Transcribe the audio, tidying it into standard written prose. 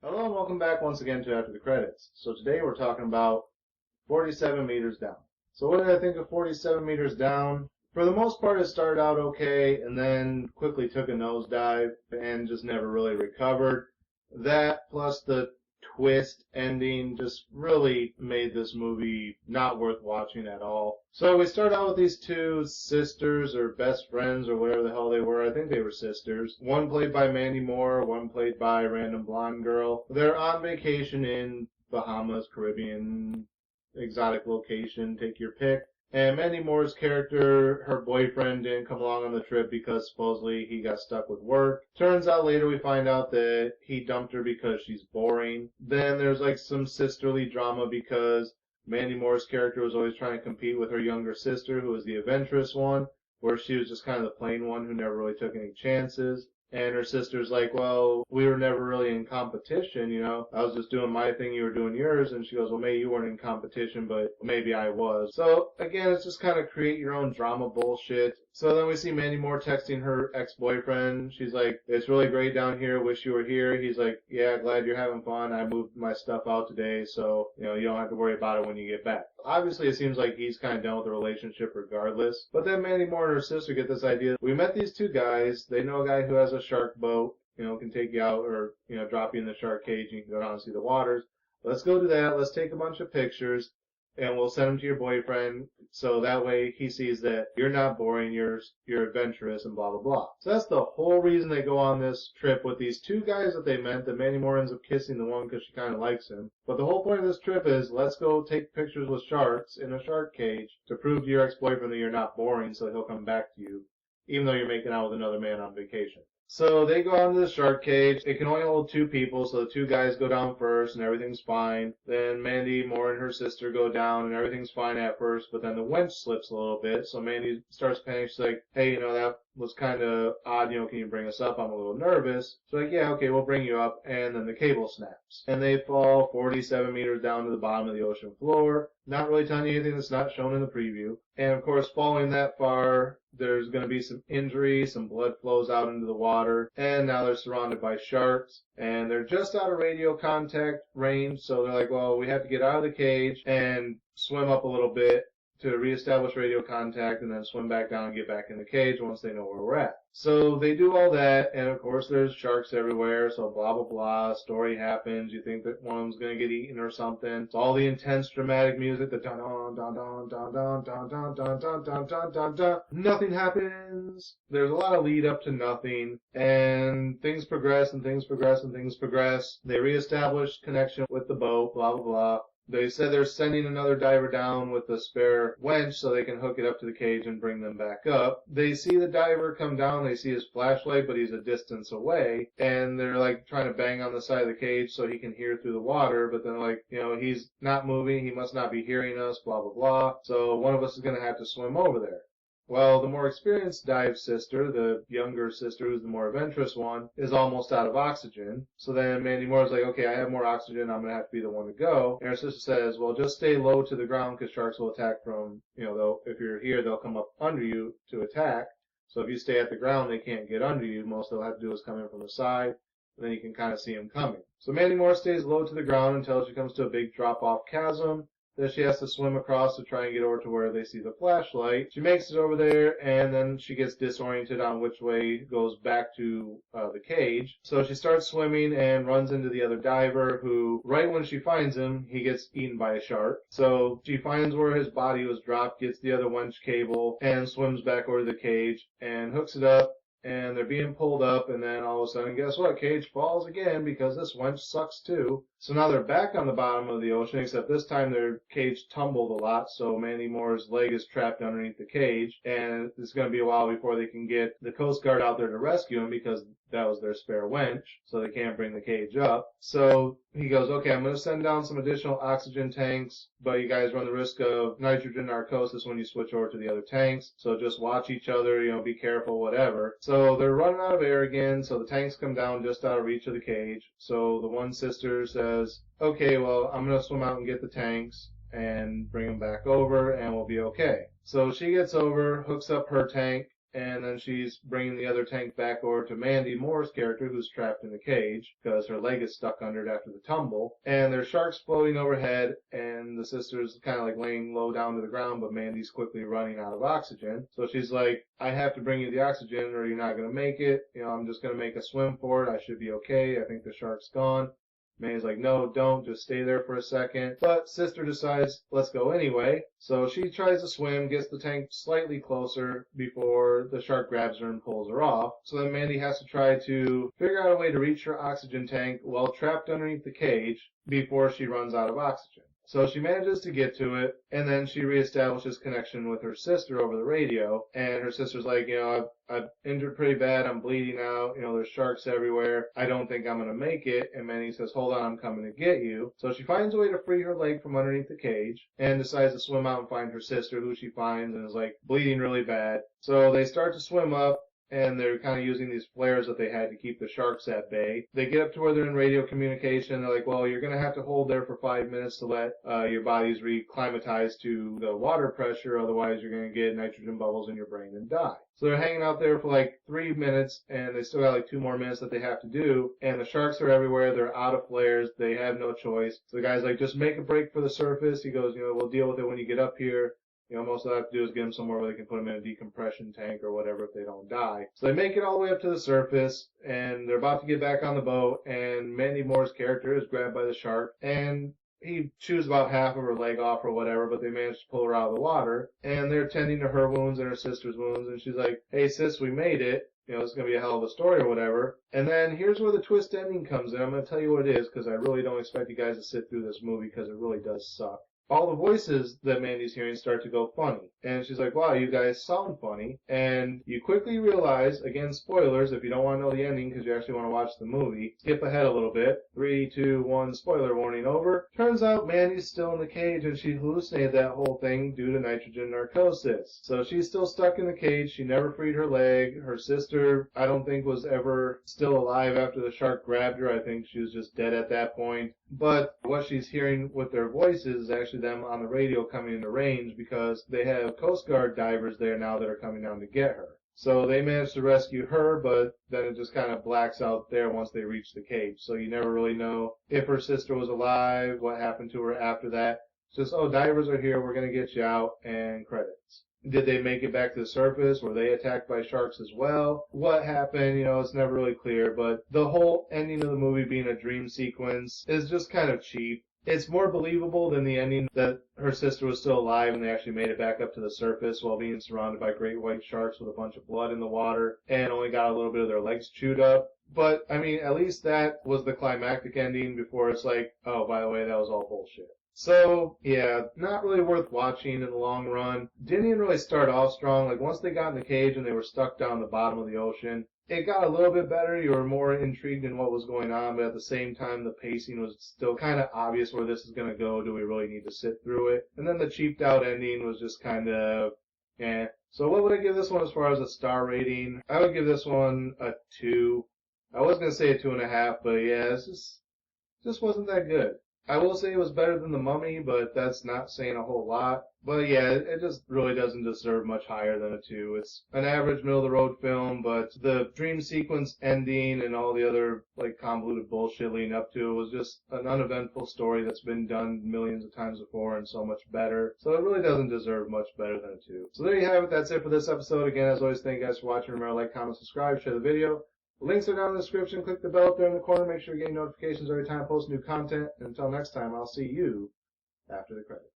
Hello and welcome back once again to After the Credits. So today we're talking about 47 Meters Down. So what did I think of 47 Meters Down? For the most part it started out okay and then quickly took a nosedive and just never really recovered. That plus the twist ending just really made this movie not worth watching at all. So we start out with these two sisters or best friends or whatever the hell they were. I think they were sisters. One played by Mandy Moore, one played by a random blonde girl. They're on vacation in Bahamas, Caribbean, exotic location, take your pick. And Mandy Moore's character, her boyfriend didn't come along on the trip because supposedly he got stuck with work. Turns out later we find out that he dumped her because she's boring. Then there's like some sisterly drama because Mandy Moore's character was always trying to compete with her younger sister, who was the adventurous one, where she was just kind of the plain one who never really took any chances. And her sister's like, well, we were never really in competition, you know. I was just doing my thing, you were doing yours. And she goes, well, maybe you weren't in competition, but maybe I was. So, again, it's just kind of create your own drama bullshit. So then we see Mandy Moore texting her ex-boyfriend. She's like, it's really great down here. Wish you were here. He's like, yeah, glad you're having fun. I moved my stuff out today, so, you know, you don't have to worry about it when you get back. Obviously, it seems like he's kind of done with the relationship regardless. But then Mandy Moore and her sister get this idea. We met these two guys. They know a guy who has a shark boat, you know, can take you out or, you know, drop you in the shark cage and you can go down and see the waters. Let's go do that. Let's take a bunch of pictures and we'll send them to your boyfriend so that way he sees that you're not boring, you're adventurous and blah blah blah. So that's the whole reason they go on this trip with these two guys that they met. That Mandy Moore ends up kissing the one because she kind of likes him. But the whole point of this trip is let's go take pictures with sharks in a shark cage to prove to your ex-boyfriend that you're not boring so he'll come back to you even though you're making out with another man on vacation. So they go onto the shark cage. It can only hold two people, so the two guys go down first and everything's fine. Then Mandy Moore and her sister go down and everything's fine at first, but then the winch slips a little bit. So Mandy starts panicking. She's like, hey, you know, that was kind of odd, you know, can you bring us up? I'm a little nervous. So like, yeah, okay, we'll bring you up. And then the cable snaps. And they fall 47 meters down to the bottom of the ocean floor. Not really telling you anything that's not shown in the preview. And of course, falling that far, there's going to be some injury, some blood flows out into the water, and now they're surrounded by sharks, and they're just out of radio contact range, so they're like, well, we have to get out of the cage and swim up a little bit to reestablish radio contact and then swim back down and get back in the cage once they know where we're at. So they do all that, and of course there's sharks everywhere, so blah blah blah, story happens, you think that one of them's gonna get eaten or something. It's all the intense dramatic music, the dun dun dun dun dun dun dun dun dun dun dun dun dun dun. Nothing happens. There's a lot of lead up to nothing, and things progress and things progress and things progress. They reestablish connection with the boat, blah blah blah. They said they're sending another diver down with a spare winch so they can hook it up to the cage and bring them back up. They see the diver come down, they see his flashlight, but he's a distance away, and they're like trying to bang on the side of the cage so he can hear through the water, but then like, you know, he's not moving, he must not be hearing us, blah blah blah, so one of us is going to have to swim over there. Well, the more experienced dive sister, the younger sister who's the more adventurous one, is almost out of oxygen. So then Mandy Moore's like, okay, I have more oxygen, I'm going to have to be the one to go. And her sister says, well, just stay low to the ground because sharks will attack from, you know, if you're here, they'll come up under you to attack. So if you stay at the ground, they can't get under you. Most they'll have to do is come in from the side, and then you can kind of see them coming. So Mandy Moore stays low to the ground until she comes to a big drop-off chasm. Then she has to swim across to try and get over to where they see the flashlight. She makes it over there, and then she gets disoriented on which way goes back to the cage. So she starts swimming and runs into the other diver who, right when she finds him, he gets eaten by a shark. So she finds where his body was dropped, gets the other winch cable, and swims back over to the cage and hooks it up. And they're being pulled up, and then all of a sudden, guess what? Cage falls again because this winch sucks too. So now they're back on the bottom of the ocean, except this time their cage tumbled a lot, so Mandy Moore's leg is trapped underneath the cage, and it's going to be a while before they can get the Coast Guard out there to rescue him because that was their spare winch, so they can't bring the cage up. So he goes, okay, I'm going to send down some additional oxygen tanks, but you guys run the risk of nitrogen narcosis when you switch over to the other tanks, so just watch each other, you know, be careful, whatever. So they're running out of air again, so the tanks come down just out of reach of the cage. So the one sister says, okay, well, I'm going to swim out and get the tanks and bring them back over, and we'll be okay. So she gets over, hooks up her tank, and then she's bringing the other tank back over to Mandy Moore's character, who's trapped in the cage because her leg is stuck under it after the tumble. And there's sharks floating overhead, and the sister's kind of like laying low down to the ground, but Mandy's quickly running out of oxygen. So she's like, I have to bring you the oxygen or you're not going to make it. I'm just going to make a swim for it. I should be okay. I think the shark's gone. Mandy's like, no, don't, just stay there for a second. But sister decides, let's go anyway. So she tries to swim, gets the tank slightly closer before the shark grabs her and pulls her off. So then Mandy has to try to figure out a way to reach her oxygen tank while trapped underneath the cage before she runs out of oxygen. So she manages to get to it, and then she reestablishes connection with her sister over the radio, and her sister's like, I've injured pretty bad, I'm bleeding out, there's sharks everywhere, I don't think I'm gonna make it, and Mandy says, hold on, I'm coming to get you. So she finds a way to free her leg from underneath the cage, and decides to swim out and find her sister, who she finds and is like bleeding really bad. So they start to swim up, and they're kind of using these flares that they had to keep the sharks at bay. They get up to where they're in radio communication. They're like, well, you're going to have to hold there for 5 minutes to let your bodies reclimatize to the water pressure. Otherwise, you're going to get nitrogen bubbles in your brain and die. So they're hanging out there for like 3 minutes, and they still got like 2 more minutes that they have to do. And the sharks are everywhere. They're out of flares. They have no choice. So the guy's like, just make a break for the surface. He goes, we'll deal with it when you get up here. Most of they have to do is get them somewhere where they can put them in a decompression tank or whatever if they don't die. So they make it all the way up to the surface, and they're about to get back on the boat, and Mandy Moore's character is grabbed by the shark, and he chews about half of her leg off or whatever, but they manage to pull her out of the water, and they're tending to her wounds and her sister's wounds, and she's like, hey sis, we made it. It's going to be a hell of a story or whatever. And then here's where the twist ending comes in. I'm going to tell you what it is, because I really don't expect you guys to sit through this movie, because it really does suck. All the voices that Mandy's hearing start to go funny. And she's like, wow, you guys sound funny. And you quickly realize, again, spoilers, if you don't want to know the ending because you actually want to watch the movie, skip ahead a little bit. 3, 2, 1, spoiler warning over. Turns out Mandy's still in the cage and she hallucinated that whole thing due to nitrogen narcosis. So she's still stuck in the cage. She never freed her leg. Her sister, I don't think, was ever still alive after the shark grabbed her. I think she was just dead at that point. But what she's hearing with their voices is actually them on the radio coming into range because they have Coast Guard divers there now that are coming down to get her. So they managed to rescue her, but then it just kind of blacks out there once they reach the cage. So you never really know if her sister was alive, what happened to her after that. It's just, oh, divers are here, we're going to get you out, and credits. Did they make it back to the surface? Were they attacked by sharks as well? What happened? It's never really clear, but the whole ending of the movie being a dream sequence is just kind of cheap. It's more believable than the ending that her sister was still alive and they actually made it back up to the surface while being surrounded by great white sharks with a bunch of blood in the water and only got a little bit of their legs chewed up. But, at least that was the climactic ending before it's like, oh, by the way, that was all bullshit. So, yeah, not really worth watching in the long run. Didn't even really start off strong. Like, once they got in the cage and they were stuck down the bottom of the ocean, it got a little bit better. You were more intrigued in what was going on, but at the same time, the pacing was still kind of obvious where this is going to go. Do we really need to sit through it? And then the cheaped out ending was just kind of, eh. So what would I give this one as far as a star rating? I would give this one a 2. I was going to say a 2.5, but yeah, it's just wasn't that good. I will say it was better than The Mummy, but that's not saying a whole lot. But yeah, it just really doesn't deserve much higher than a 2. It's an average middle-of-the-road film, but the dream sequence ending and all the other convoluted bullshit leading up to it was just an uneventful story that's been done millions of times before and so much better. So it really doesn't deserve much better than a 2. So there you have it. That's it for this episode. Again, as always, thank you guys for watching. Remember to like, comment, subscribe, share the video. The links are down in the description. Click the bell up there in the corner. Make sure you're getting notifications every time I post new content. And until next time, I'll see you after the credits.